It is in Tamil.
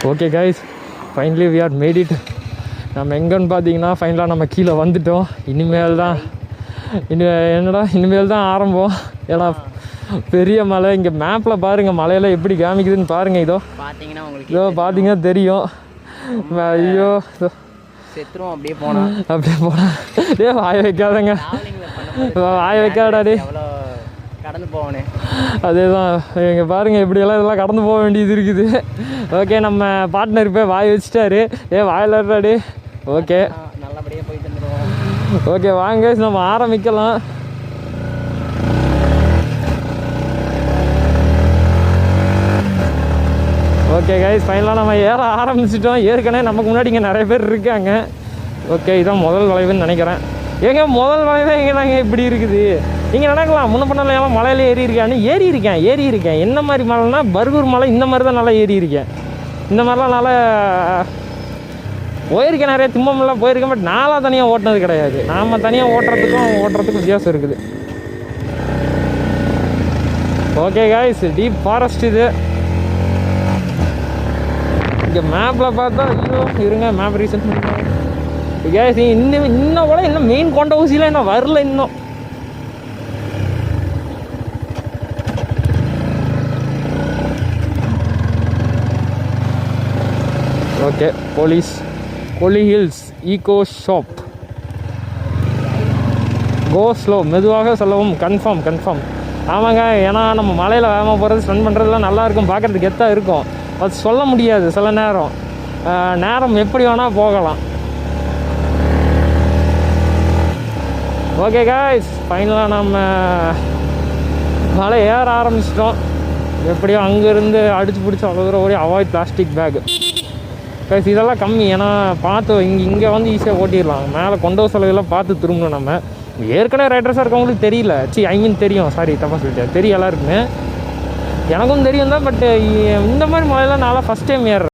Okay guys, finally we are made it. நம்ம எங்கன்னு பார்த்தீங்கன்னா ஃபைனலாக நம்ம கீழே வந்துட்டோம். இனிமேல் தான் ஆரம்பம். ஏன்னா பெரிய மலை இங்கே மேப்பில் பாருங்கள், மலையெல்லாம் எப்படி காமிக்குதுன்னு பாருங்கள். பார்த்தீங்கன்னா தெரியும். ஐயோ செத்துரும் அப்படியே போனா வாய வைக்காதங்க, வாய வைக்காடாடி, கடந்து போவானே. அதே தான் இங்கே பாருங்கள், இப்படியெல்லாம் இதெல்லாம் கடந்து போக வேண்டியது இருக்குது. ஓகே, நம்ம பார்ட்னர் போய் வாய் வச்சுட்டாரு. வாயிலாடி. ஓகே, நல்லபடியாக போயிட்டு வந்துடுவோம். ஓகே வாங்க நம்ம ஆரம்பிக்கலாம். ஓகே கைஸ், ஃபைனலாக நம்ம ஏற ஆரம்பிச்சிட்டோம். ஏற்கனவே நமக்கு முன்னாடி இங்கே நிறைய பேர் இருக்காங்க. ஓகே, இதுதான் முதல் வளைவுன்னு நினைக்கிறேன். ஏங்க முதல் வளைவே எங்கே தாங்க இப்படி இருக்குது? நீங்கள் நடக்கலாம், முன்ன பண்ணல எல்லாம் மலையில் ஏறி இருக்கேன். என்ன மாதிரி மலைனா பர்கூர் மலை, இந்த மாதிரி தான் நல்லா ஏறி இருக்கேன். இந்த மாதிரிலாம் நல்லா போயிருக்கேன், நிறைய தும்பமெல்லாம் போயிருக்கேன். பட் நாளாக தனியாக ஓட்டினது கிடையாது. நாம் தனியாக ஓட்டுறதுக்கும் வித்தியாசம் இருக்குது. ஓகே கைஸ், டீப் ஃபாரஸ்ட் இது. இங்கே மேப்பில் பார்த்தா ஐயோ இருங்க, மேப் ரீசன் கைஸ். இன்னும் கூட இன்னும் மெயின் கொண்ட ஊசியில் என்ன வரல இன்னும். Okay, Kolli hills eco shop. Go slow, மெதுவாக செல்லவும். கன்ஃபார்ம். ஆமாங்க, ஏன்னா நம்ம மலையில் வேகமாக போகிறது, ஸ்பெண்ட் பண்ணுறதுலாம் நல்லாயிருக்கும், பார்க்குறதுக்கு கெத்தாக இருக்கும். அது சொல்ல முடியாது, சில நேரம் எப்படி வேணால் போகலாம். ஓகே காய்ஸ், ஃபைனலாக நம்ம மலை ஏற ஆரம்பிச்சிட்டோம். எப்படியோ அங்கேருந்து அடிச்சு பிடிச்சி அவ்வளோ ஓடி அவாய்ட் பிளாஸ்டிக் பேக். கைஸ் இதெல்லாம் கம்மி, ஏன்னா பார்த்து இங்கே வந்து ஈஸியாக ஓட்டிடலாம். மேலே கொண்ட செலவெல்லாம் பார்த்து திரும்பணும். நம்ம ஏற்கனவே ரைடர்ஸாக இருக்கவங்களுக்கு தெரியல, தெரியும், சாரி தப்பாக சொல்லிட்டேன், தெரியும் எல்லாருக்குமே. எனக்கும் தெரியும் தான். பட் இந்த மாதிரி மலையெல்லாம் நான் ஃபஸ்ட் டைம் ஏறுறேன்.